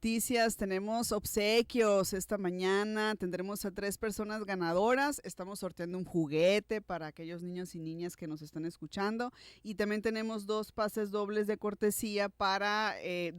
Noticias, tenemos obsequios esta mañana, tendremos a 3 personas ganadoras, estamos sorteando un juguete para aquellos niños y niñas que nos están escuchando y también tenemos 2 pases dobles de cortesía para,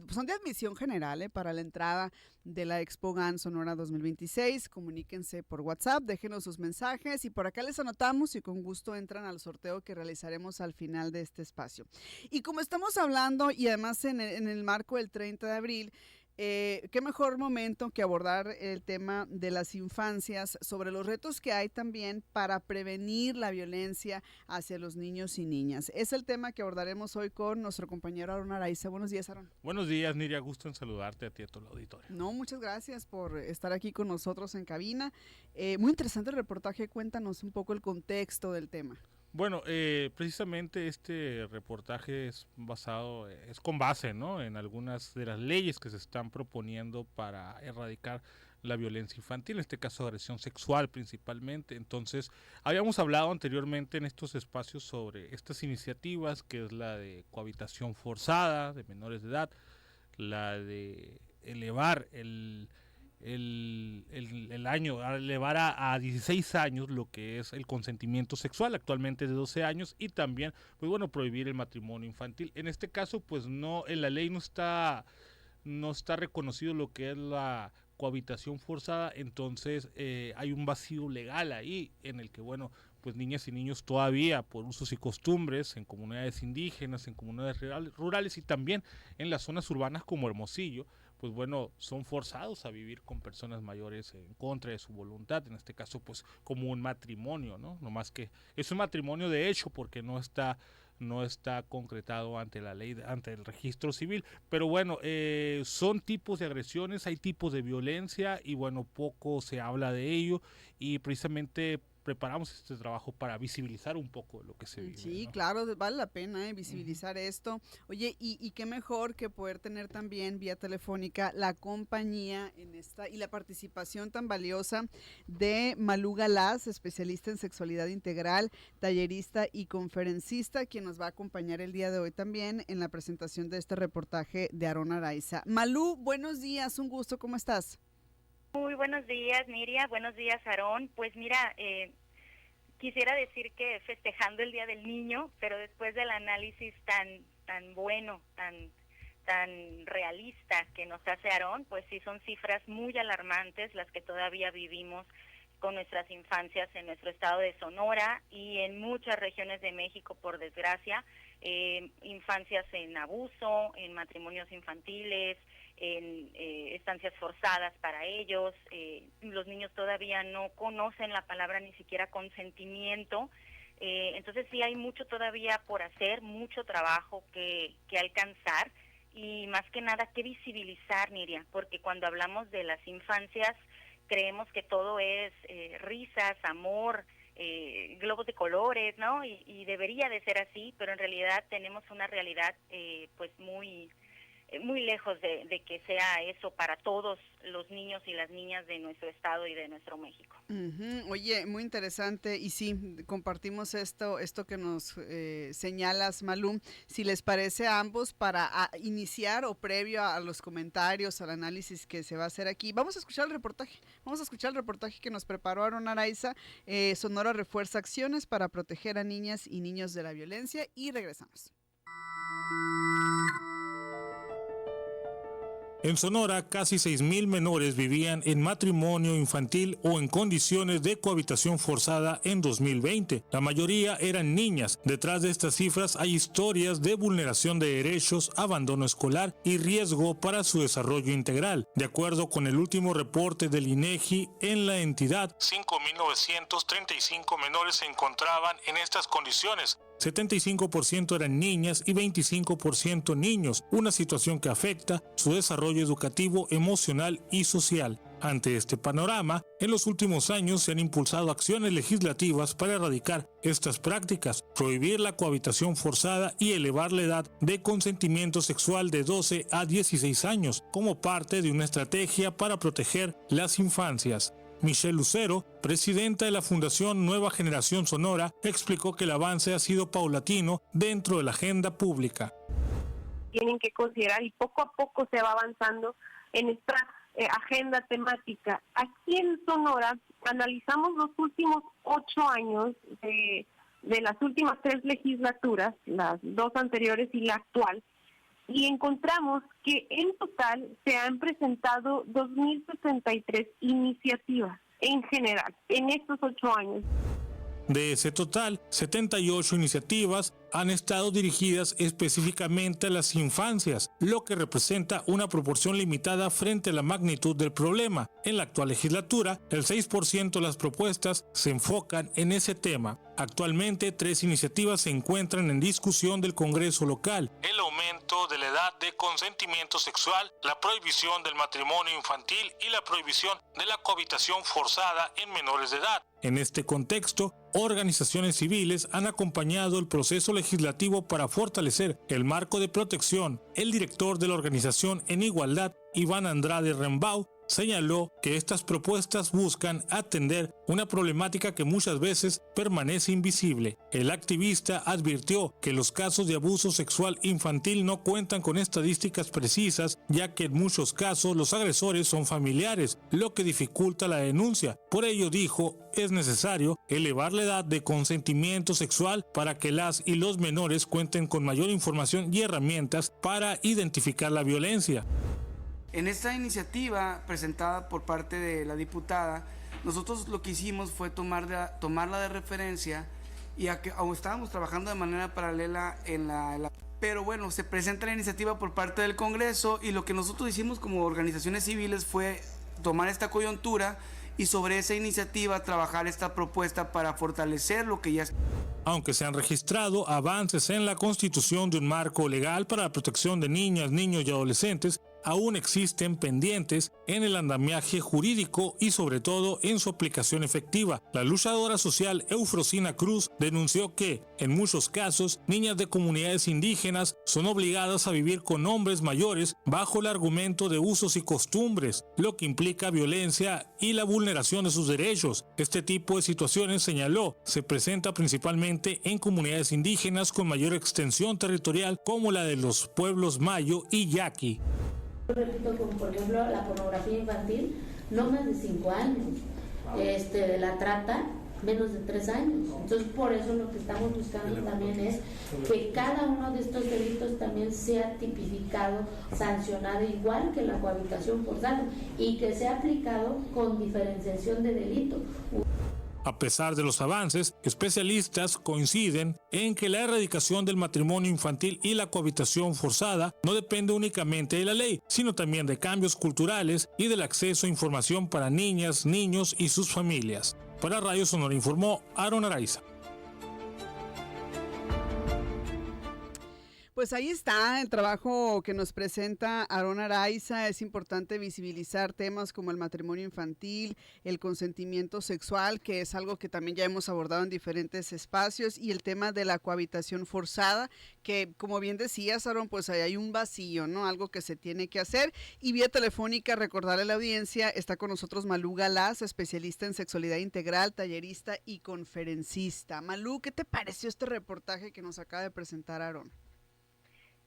son de admisión general, para la entrada de la Expo GAN Sonora 2026. Comuníquense por WhatsApp, déjenos sus mensajes y por acá les anotamos y con gusto entran al sorteo que realizaremos al final de este espacio. Y como estamos hablando y además en el marco del 30 de abril, qué mejor momento que abordar el tema de las infancias, sobre los retos que hay también para prevenir la violencia hacia los niños y niñas. Es el tema que abordaremos hoy con nuestro compañero Aarón Araiza. Buenos días, Aarón. Buenos días, Niria. Gusto en saludarte a ti y a todo el auditorio. No, muchas gracias por estar aquí con nosotros en cabina. Muy interesante el reportaje. Cuéntanos un poco el contexto del tema. Bueno, precisamente este reportaje es con base, ¿no?, en algunas de las leyes que se están proponiendo para erradicar la violencia infantil, en este caso agresión sexual principalmente. Entonces, habíamos hablado anteriormente en estos espacios sobre estas iniciativas, que es la de cohabitación forzada de menores de edad, la de elevar el año, a elevar a 16 años lo que es el consentimiento sexual, actualmente de 12 años, y también, pues bueno, prohibir el matrimonio infantil. En este caso, pues no, en la ley no está reconocido lo que es la cohabitación forzada, entonces hay un vacío legal ahí en el que, bueno, pues niñas y niños todavía por usos y costumbres en comunidades indígenas, en comunidades rurales y también en las zonas urbanas como Hermosillo, pues bueno, son forzados a vivir con personas mayores en contra de su voluntad, en este caso pues como un matrimonio, ¿no? No más que es un matrimonio de hecho porque no está concretado ante la ley, ante el registro civil, pero bueno, son tipos de agresiones, hay tipos de violencia y bueno, poco se habla de ello y precisamente preparamos este trabajo para visibilizar un poco lo que se vive. Sí, ¿no? claro, vale la pena visibilizar esto. Oye, y qué mejor que poder tener también vía telefónica la compañía en esta y la participación tan valiosa de Malú Galaz, especialista en sexualidad integral, tallerista y conferencista, quien nos va a acompañar el día de hoy también en la presentación de este reportaje de Aarón Araiza. Malú, buenos días, un gusto, ¿cómo estás? Muy buenos días, Niria. Buenos días, Aarón. Pues mira, quisiera decir que festejando el Día del Niño, pero después del análisis tan bueno, tan realista que nos hace Aarón, pues sí son cifras muy alarmantes las que todavía vivimos con nuestras infancias en nuestro estado de Sonora y en muchas regiones de México, por desgracia, infancias en abuso, en matrimonios infantiles, en estancias forzadas para ellos. Los niños todavía no conocen la palabra ni siquiera consentimiento. Entonces sí hay mucho todavía por hacer, mucho trabajo que alcanzar y más que nada que visibilizar, Niria, porque cuando hablamos de las infancias creemos que todo es risas, amor, globos de colores, ¿no? Y debería de ser así, pero en realidad tenemos una realidad pues muy lejos de que sea eso para todos los niños y las niñas de nuestro estado y de nuestro México. Oye, muy interesante y sí, compartimos esto que nos señalas, Malú. Si les parece a ambos, para iniciar o previo a los comentarios, al análisis que se va a hacer aquí, vamos a escuchar el reportaje. Vamos a escuchar el reportaje que nos preparó Aarón Araiza. Sonora refuerza acciones para proteger a niñas y niños de la violencia y regresamos. En Sonora, casi 6,000 menores vivían en matrimonio infantil o en condiciones de cohabitación forzada en 2020. La mayoría eran niñas. Detrás de estas cifras hay historias de vulneración de derechos, abandono escolar y riesgo para su desarrollo integral. De acuerdo con el último reporte del INEGI, en la entidad, 5,935 menores se encontraban en estas condiciones. 75% eran niñas y 25% niños, una situación que afecta su desarrollo educativo, emocional y social. Ante este panorama, en los últimos años se han impulsado acciones legislativas para erradicar estas prácticas, prohibir la cohabitación forzada y elevar la edad de consentimiento sexual de 12 a 16 años, como parte de una estrategia para proteger las infancias. Michelle Lucero, presidenta de la Fundación Nueva Generación Sonora, explicó que el avance ha sido paulatino dentro de la agenda pública. Tienen que considerar y poco a poco se va avanzando en esta agenda temática. Aquí en Sonora analizamos los últimos 8 años de las últimas 3 legislaturas, las 2 anteriores y la actual, y encontramos que en total se han presentado 2.063 iniciativas en general en estos 8 años. De ese total, 78 iniciativas han estado dirigidas específicamente a las infancias, lo que representa una proporción limitada frente a la magnitud del problema. En la actual legislatura, el 6% de las propuestas se enfocan en ese tema. Actualmente, 3 iniciativas se encuentran en discusión del Congreso local: el aumento de la edad de consentimiento sexual, la prohibición del matrimonio infantil y la prohibición de la cohabitación forzada en menores de edad. En este contexto, organizaciones civiles han acompañado el proceso legislativo para fortalecer el marco de protección. El director de la organización En Igualdad, Iván Andrade Rembau, señaló que estas propuestas buscan atender una problemática que muchas veces permanece invisible. El activista advirtió que los casos de abuso sexual infantil no cuentan con estadísticas precisas, ya que en muchos casos los agresores son familiares, lo que dificulta la denuncia. Por ello, dijo, es necesario elevar la edad de consentimiento sexual para que las y los menores cuenten con mayor información y herramientas para identificar la violencia. En esta iniciativa presentada por parte de la diputada, nosotros lo que hicimos fue tomarla de referencia, y aún estábamos trabajando de manera paralela pero bueno, se presenta la iniciativa por parte del Congreso, y lo que nosotros hicimos como organizaciones civiles fue tomar esta coyuntura y sobre esa iniciativa trabajar esta propuesta para fortalecer lo que ya es. Aunque se han registrado avances en la constitución de un marco legal para la protección de niñas, niños y adolescentes, aún existen pendientes en el andamiaje jurídico y sobre todo en su aplicación efectiva. La luchadora social Eufrosina Cruz denunció que, en muchos casos, niñas de comunidades indígenas son obligadas a vivir con hombres mayores bajo el argumento de usos y costumbres, lo que implica violencia y la vulneración de sus derechos. Este tipo de situaciones, señaló, se presenta principalmente en comunidades indígenas con mayor extensión territorial, como la de los pueblos Mayo y Yaqui. Repito, como por ejemplo la pornografía infantil, no más de 5 años, de la trata, menos de 3 años. Entonces, por eso lo que estamos buscando también es que cada uno de estos delitos también sea tipificado, sancionado, igual que la cohabitación forzada, y que sea aplicado con diferenciación de delito. A pesar de los avances, especialistas coinciden en que la erradicación del matrimonio infantil y la cohabitación forzada no depende únicamente de la ley, sino también de cambios culturales y del acceso a información para niñas, niños y sus familias. Para Radio Sonora informó Aaron Araiza. Pues ahí está el trabajo que nos presenta Aarón Araiza. Es importante visibilizar temas como el matrimonio infantil, el consentimiento sexual, que es algo que también ya hemos abordado en diferentes espacios, y el tema de la cohabitación forzada, que como bien decías, Aarón, pues ahí hay un vacío, ¿no? Algo que se tiene que hacer. Y vía telefónica, recordarle a la audiencia, está con nosotros Malú Galaz, especialista en sexualidad integral, tallerista y conferencista. Malú, ¿qué te pareció este reportaje que nos acaba de presentar Aarón?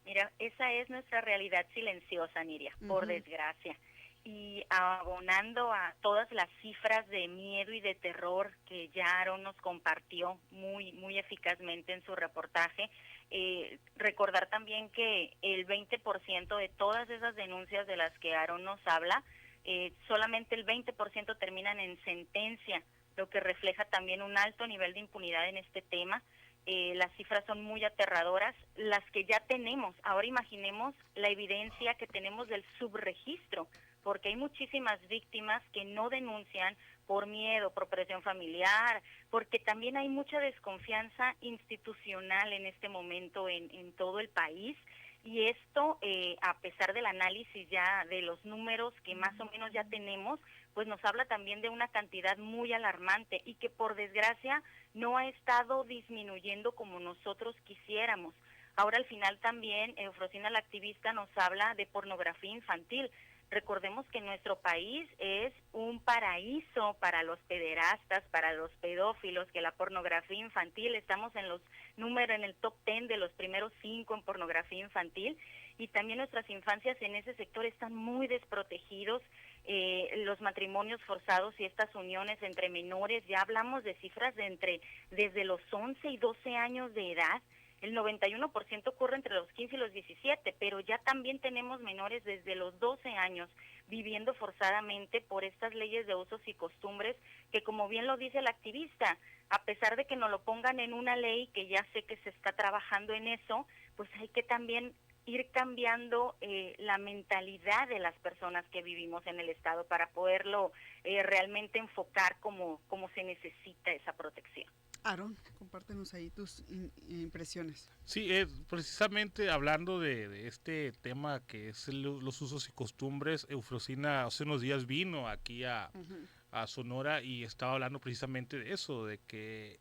Mira, esa es nuestra realidad silenciosa, Niria, por desgracia. Y abonando a todas las cifras de miedo y de terror que ya Aarón nos compartió muy eficazmente en su reportaje, recordar también que el 20% de todas esas denuncias de las que Aarón nos habla, solamente el 20% terminan en sentencia, lo que refleja también un alto nivel de impunidad en este tema. Las cifras son muy aterradoras, las que ya tenemos. Ahora imaginemos la evidencia que tenemos del subregistro, porque hay muchísimas víctimas que no denuncian por miedo, por presión familiar, porque también hay mucha desconfianza institucional en este momento en todo el país. Y esto, a pesar del análisis ya de los números que más o menos ya tenemos, pues nos habla también de una cantidad muy alarmante y que por desgracia no ha estado disminuyendo como nosotros quisiéramos. Ahora al final también, Eufrosina la activista nos habla de pornografía infantil. Recordemos que nuestro país es un paraíso para los pederastas, para los pedófilos, que la pornografía infantil, estamos en el top 10 de los primeros 5 en pornografía infantil, y también nuestras infancias en ese sector están muy desprotegidos. Los matrimonios forzados y estas uniones entre menores, ya hablamos de cifras desde los 11 y 12 años de edad. El 91% ocurre entre los 15 y los 17, pero ya también tenemos menores desde los 12 años viviendo forzadamente por estas leyes de usos y costumbres que, como bien lo dice el activista, a pesar de que no lo pongan en una ley, que ya sé que se está trabajando en eso, pues hay que también ir cambiando la mentalidad de las personas que vivimos en el Estado para poderlo realmente enfocar como se necesita esa protección. Aaron, compártenos ahí tus impresiones. Sí, precisamente hablando de este tema que es los usos y costumbres, Eufrosina hace unos días vino aquí a Sonora y estaba hablando precisamente de eso, de que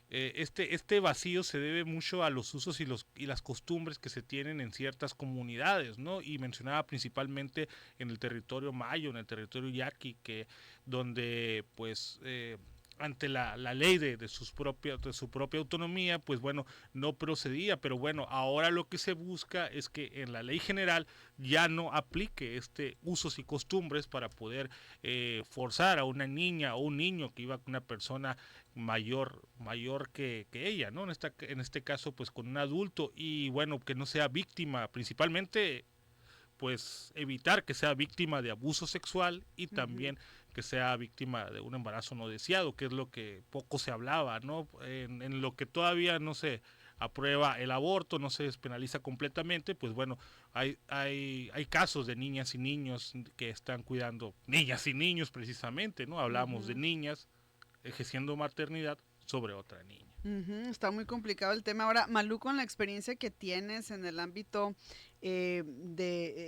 este vacío se debe mucho a los usos y las costumbres que se tienen en ciertas comunidades, ¿no? Y mencionaba principalmente en el territorio mayo, en el territorio yaqui, donde pues ante la ley de su propia autonomía, pues bueno, no procedía, pero bueno, ahora lo que se busca es que en la ley general ya no aplique usos y costumbres para poder forzar a una niña o un niño que iba con una persona mayor que ella, ¿no? En este caso, pues con un adulto, y bueno, que no sea víctima, principalmente pues evitar que sea víctima de abuso sexual y también que sea víctima de un embarazo no deseado, que es lo que poco se hablaba, ¿no? En lo que todavía no se aprueba el aborto, no se despenaliza completamente, pues bueno, hay casos de niñas y niños que están cuidando, niñas y niños precisamente, ¿no? Hablamos de niñas ejerciendo maternidad sobre otra niña. Está muy complicado el tema. Ahora, Malú, con la experiencia que tienes en el ámbito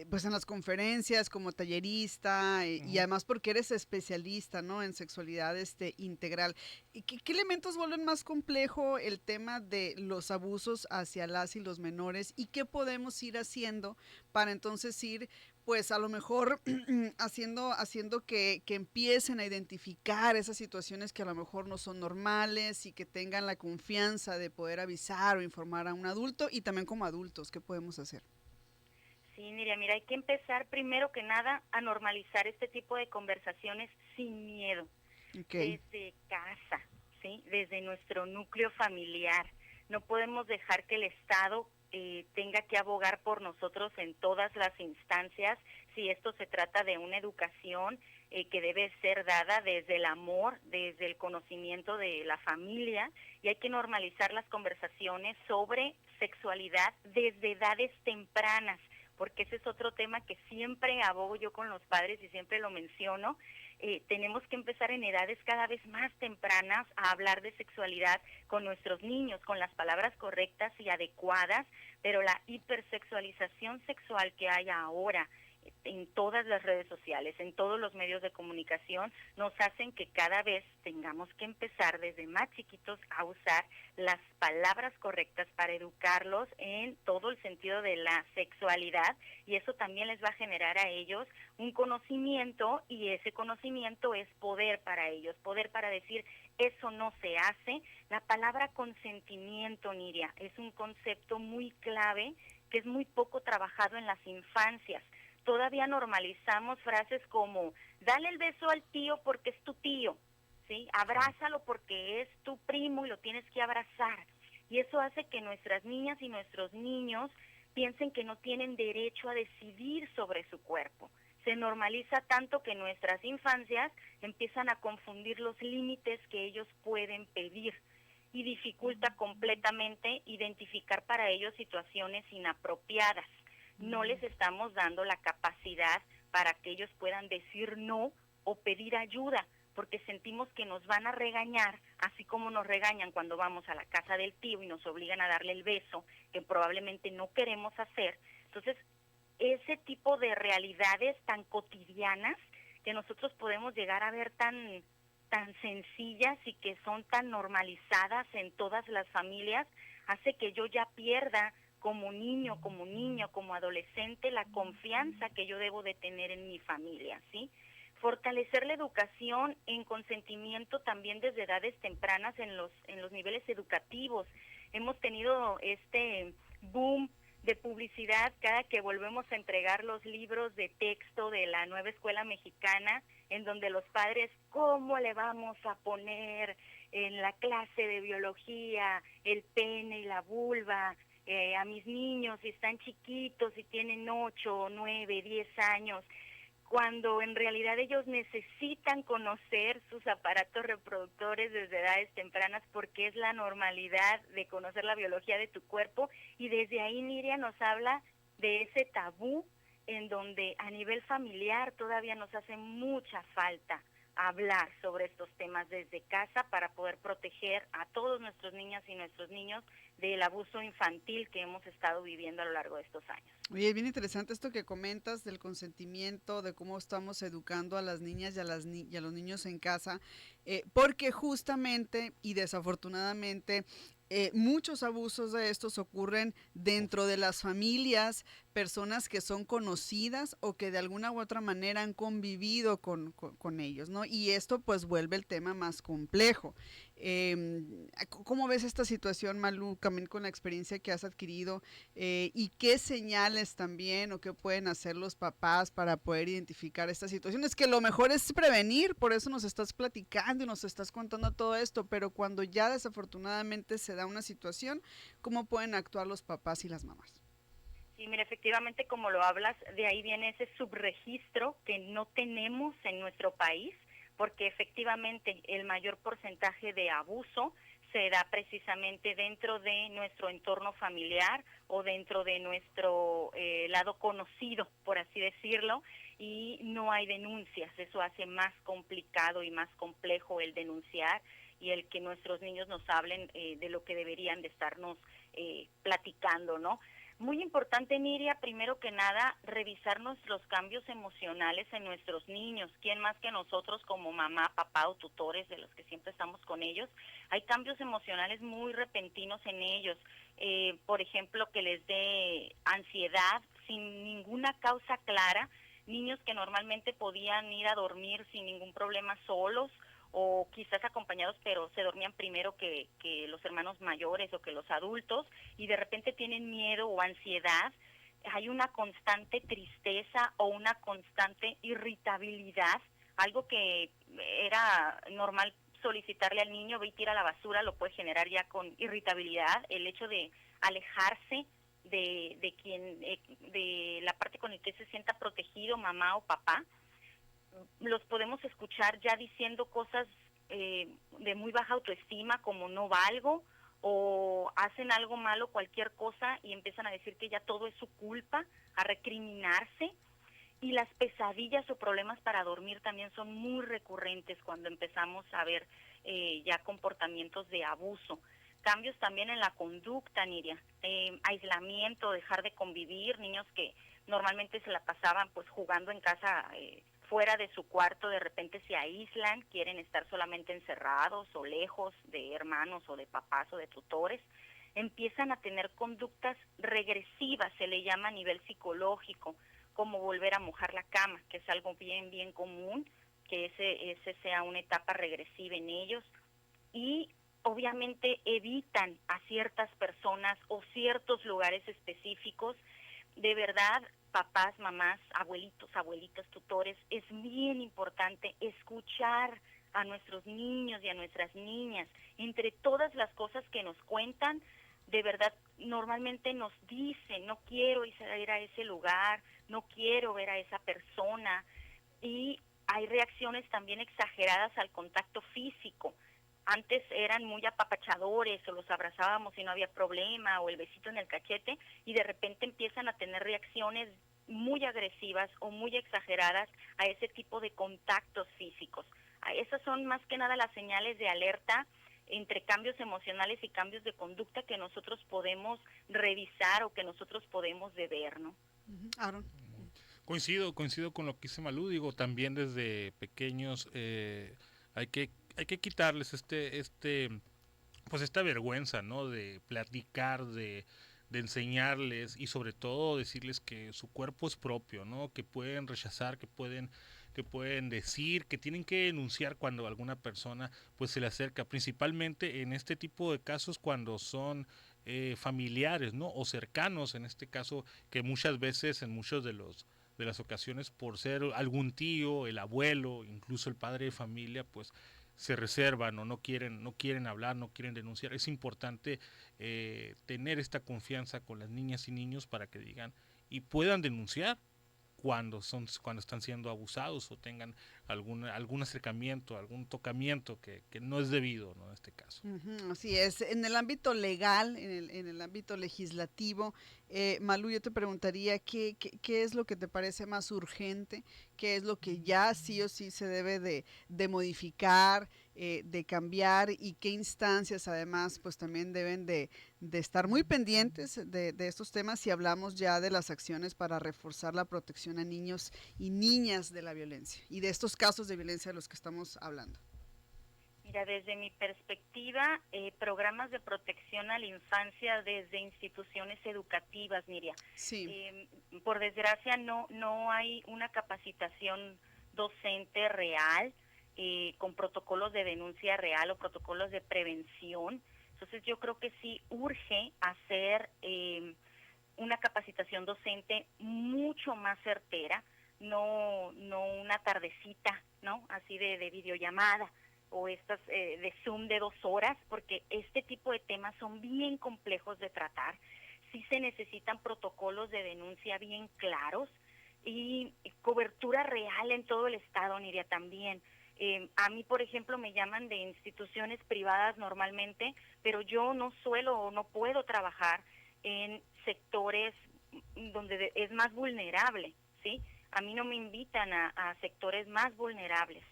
pues en las conferencias como tallerista y además porque eres especialista, ¿no? En sexualidad integral. ¿Qué elementos vuelven más complejo el tema de los abusos hacia las y los menores y qué podemos ir haciendo para entonces ir pues a lo mejor haciendo que empiecen a identificar esas situaciones que a lo mejor no son normales y que tengan la confianza de poder avisar o informar a un adulto y también como adultos, ¿qué podemos hacer? Sí, mira, hay que empezar primero que nada a normalizar este tipo de conversaciones sin miedo, desde casa, ¿sí? Desde nuestro núcleo familiar. No podemos dejar que el Estado tenga que abogar por nosotros en todas las instancias, si esto se trata de una educación que debe ser dada desde el amor, desde el conocimiento de la familia, y hay que normalizar las conversaciones sobre sexualidad desde edades tempranas, porque ese es otro tema que siempre abogo yo con los padres y siempre lo menciono. Tenemos que empezar en edades cada vez más tempranas a hablar de sexualidad con nuestros niños, con las palabras correctas y adecuadas, pero la hipersexualización sexual que hay ahora en todas las redes sociales, en todos los medios de comunicación, nos hacen que cada vez tengamos que empezar desde más chiquitos a usar las palabras correctas para educarlos en todo el sentido de la sexualidad, y eso también les va a generar a ellos un conocimiento, y ese conocimiento es poder para ellos, poder para decir, eso no se hace. La palabra consentimiento, Niria, es un concepto muy clave que es muy poco trabajado en las infancias. Todavía normalizamos frases como, dale el beso al tío porque es tu tío, ¿sí? Abrázalo porque es tu primo y lo tienes que abrazar. Y eso hace que nuestras niñas y nuestros niños piensen que no tienen derecho a decidir sobre su cuerpo. Se normaliza tanto que nuestras infancias empiezan a confundir los límites que ellos pueden pedir y dificulta completamente identificar para ellos situaciones inapropiadas. No les estamos dando la capacidad para que ellos puedan decir no o pedir ayuda, porque sentimos que nos van a regañar, así como nos regañan cuando vamos a la casa del tío y nos obligan a darle el beso, que probablemente no queremos hacer. Entonces, ese tipo de realidades tan cotidianas que nosotros podemos llegar a ver tan sencillas y que son tan normalizadas en todas las familias, hace que yo ya pierda como niño, como niña, como adolescente, la confianza que yo debo de tener en mi familia, ¿sí? Fortalecer la educación en consentimiento también desde edades tempranas en los niveles educativos. Hemos tenido este boom de publicidad cada que volvemos a entregar los libros de texto de la nueva escuela mexicana, en donde los padres, ¿cómo le vamos a poner en la clase de biología el pene y la vulva a mis niños si están chiquitos, si tienen 8, 9, 10 años? Cuando en realidad ellos necesitan conocer sus aparatos reproductores desde edades tempranas, porque es la normalidad de conocer la biología de tu cuerpo, y desde ahí Niria nos habla de ese tabú en donde a nivel familiar todavía nos hace mucha falta hablar sobre estos temas desde casa para poder proteger a todos nuestros niñas y nuestros niños del abuso infantil que hemos estado viviendo a lo largo de estos años. Oye, es bien interesante esto que comentas del consentimiento, de cómo estamos educando a las niñas y a los niños en casa, porque justamente y desafortunadamente muchos abusos de estos ocurren dentro de las familias, personas que son conocidas o que de alguna u otra manera han convivido con ellos, ¿no? Y esto pues vuelve el tema más complejo. ¿Cómo ves esta situación, Malú, también con la experiencia que has adquirido? ¿Y qué señales también o qué pueden hacer los papás para poder identificar estas situaciones? Que lo mejor es prevenir, por eso nos estás platicando y nos estás contando todo esto, pero cuando ya desafortunadamente se da una situación, ¿cómo pueden actuar los papás y las mamás? Sí, mira, efectivamente, como lo hablas, de ahí viene ese subregistro que no tenemos en nuestro país, porque efectivamente el mayor porcentaje de abuso se da precisamente dentro de nuestro entorno familiar o dentro de nuestro lado conocido, por así decirlo, y no hay denuncias. Eso hace más complicado y más complejo el denunciar y el que nuestros niños nos hablen de lo que deberían de estarnos platicando, ¿no? Muy importante, Niria, primero que nada, revisar nuestros cambios emocionales en nuestros niños. ¿Quién más que nosotros como mamá, papá o tutores de los que siempre estamos con ellos? Hay cambios emocionales muy repentinos en ellos. Por ejemplo, que les dé ansiedad sin ninguna causa clara. Niños que normalmente podían ir a dormir sin ningún problema solos, o quizás acompañados, pero se dormían primero que los hermanos mayores o que los adultos, y de repente tienen miedo o ansiedad. Hay una constante tristeza o una constante irritabilidad, algo que era normal solicitarle al niño, ve y tira la basura, lo puede generar ya con irritabilidad, el hecho de alejarse de quien, de la parte con la que se sienta protegido, mamá o papá. Los podemos escuchar ya diciendo cosas de muy baja autoestima, como no valgo, o hacen algo malo, cualquier cosa, y empiezan a decir que ya todo es su culpa, a recriminarse. Y las pesadillas o problemas para dormir también son muy recurrentes cuando empezamos a ver ya comportamientos de abuso. Cambios también en la conducta, Niria, aislamiento, dejar de convivir, niños que normalmente se la pasaban pues jugando en casa, fuera de su cuarto, de repente se aíslan, quieren estar solamente encerrados o lejos de hermanos o de papás o de tutores. Empiezan a tener conductas regresivas, se le llama a nivel psicológico, como volver a mojar la cama, que es algo bien común, que ese sea una etapa regresiva en ellos. Y obviamente evitan a ciertas personas o ciertos lugares específicos. De verdad, papás, mamás, abuelitos, abuelitas, tutores, es bien importante escuchar a nuestros niños y a nuestras niñas. Entre todas las cosas que nos cuentan, de verdad, normalmente nos dicen, no quiero ir a ese lugar, no quiero ver a esa persona. Y hay reacciones también exageradas al contacto físico. Antes eran muy apapachadores o los abrazábamos y no había problema, o el besito en el cachete, y de repente empiezan a tener reacciones muy agresivas o muy exageradas a ese tipo de contactos físicos. Esas son más que nada las señales de alerta entre cambios emocionales y cambios de conducta que nosotros podemos revisar o que nosotros podemos ver, ¿no? Aaron. Coincido con lo que dice Malú. Digo, también desde pequeños hay que quitarles pues esta vergüenza, ¿no? De platicar, de enseñarles, y sobre todo decirles que su cuerpo es propio, ¿no? Que pueden rechazar, que pueden decir, que tienen que denunciar cuando alguna persona pues se le acerca, principalmente en este tipo de casos cuando son familiares, ¿no? O cercanos, en este caso, que muchas veces, en muchos de las ocasiones, por ser algún tío, el abuelo, incluso el padre de familia, pues se reservan o no quieren hablar, no quieren denunciar. Es importante tener esta confianza con las niñas y niños para que digan y puedan denunciar cuando están siendo abusados o tengan algún acercamiento, algún tocamiento que no es debido, ¿no? En este caso. Así es. En el ámbito legal, en el ámbito legislativo, Malú, yo te preguntaría qué es lo que te parece más urgente, qué es lo que ya sí o sí se debe de modificar, de cambiar, y qué instancias además pues también deben de estar muy pendientes de estos temas si hablamos ya de las acciones para reforzar la protección a niños y niñas de la violencia y de estos casos de violencia de los que estamos hablando. Mira, desde mi perspectiva, programas de protección a la infancia desde instituciones educativas, Miriam. Sí. Por desgracia no hay una capacitación docente real, con protocolos de denuncia real o protocolos de prevención. Entonces yo creo que sí urge hacer una capacitación docente mucho más certera, no una tardecita, ¿no? Así de videollamada o estas de Zoom de 2 horas, porque este tipo de temas son bien complejos de tratar. Sí se necesitan protocolos de denuncia bien claros y cobertura real en todo el estado, Nidia, también. A mí, por ejemplo, me llaman de instituciones privadas normalmente, pero yo no suelo o no puedo trabajar en sectores donde es más vulnerable, ¿sí? A mí no me invitan a sectores más vulnerables.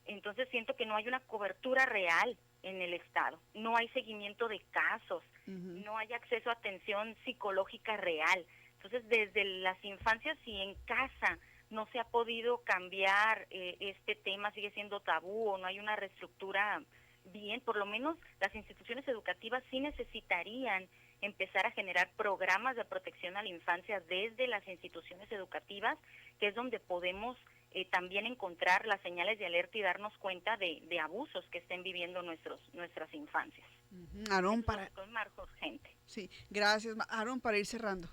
Entonces siento que no hay una cobertura real en el estado, no hay seguimiento de casos, no hay acceso a atención psicológica real. Entonces desde las infancias, si en casa no se ha podido cambiar este tema, sigue siendo tabú o no hay una reestructura bien, por lo menos las instituciones educativas sí necesitarían empezar a generar programas de protección a la infancia desde las instituciones educativas, que es donde podemos también encontrar las señales de alerta y darnos cuenta de abusos que estén viviendo nuestras infancias. Aarón, es más urgente. Sí, gracias. Aarón, para ir cerrando.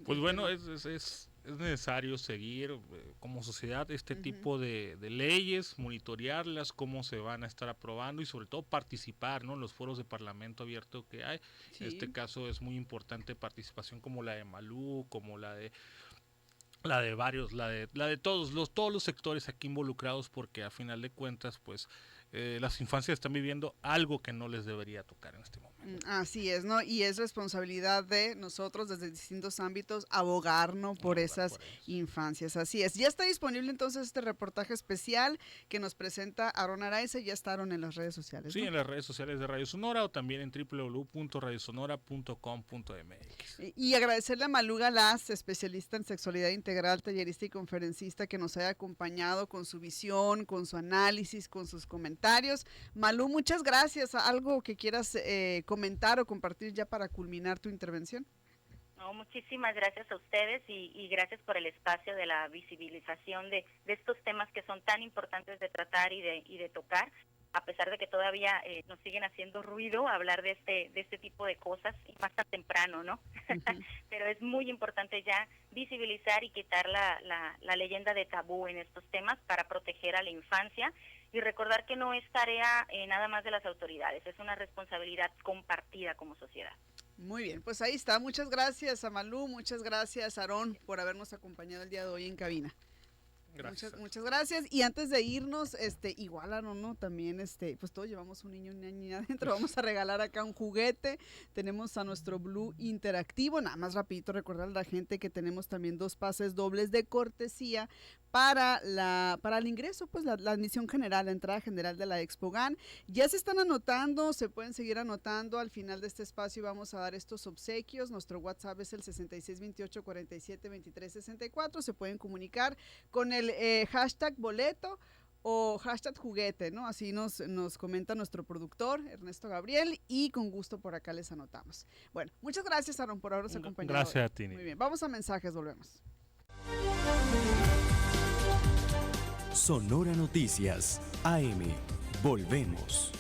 Pues bueno, es necesario seguir como sociedad este tipo de leyes, monitorearlas, cómo se van a estar aprobando y sobre todo participar, ¿no? En los foros de parlamento abierto que hay. Sí. En este caso es muy importante participación como la de Malú, como la de varios, la de todos los sectores aquí involucrados, porque a final de cuentas pues las infancias están viviendo algo que no les debería tocar en este momento. Así es, ¿no? Y es responsabilidad de nosotros desde distintos ámbitos abogar, ¿no? por esas infancias. Así es. Ya está disponible entonces este reportaje especial que nos presenta Aarón Araiza. Ya está en las redes sociales, ¿no? Sí, en las redes sociales de Radio Sonora o también en www.radiosonora.com.mx. Y agradecerle a Malú Galaz, especialista en sexualidad integral, tallerista y conferencista, que nos haya acompañado con su visión, con su análisis, con sus comentarios. Malú, muchas gracias. ¿Algo que quieras comentar o compartir ya para culminar tu intervención? No, muchísimas gracias a ustedes y gracias por el espacio de la visibilización de estos temas que son tan importantes de tratar y de tocar, a pesar de que todavía nos siguen haciendo ruido hablar de este tipo de cosas, y más tan temprano, ¿no? Pero es muy importante ya visibilizar y quitar la leyenda de tabú en estos temas para proteger a la infancia y recordar que no es tarea nada más de las autoridades, es una responsabilidad compartida como sociedad. Muy bien, pues ahí está. Muchas gracias a Malú, muchas gracias a Aarón por habernos acompañado el día de hoy en cabina. Gracias. Muchas gracias. Y antes de irnos, igual Aarón, ¿no? También, pues todos llevamos un niño y una niña adentro. Vamos a regalar acá un juguete. Tenemos a nuestro Blue interactivo. Nada más rapidito recordar a la gente que tenemos también 2 pases dobles de cortesía para el ingreso, pues la admisión general, la entrada general de la Expo GAN. Ya se están anotando, se pueden seguir anotando. Al final de este espacio vamos a dar estos obsequios. Nuestro WhatsApp es el 6628-472364. Se pueden comunicar con el hashtag boleto o hashtag juguete, ¿no? Así nos comenta nuestro productor, Ernesto Gabriel, y con gusto por acá les anotamos. Bueno, muchas gracias, Aarón, por habernos acompañado. Gracias a ti. Muy bien, vamos a mensajes, volvemos. Sonora Noticias, AM. Volvemos.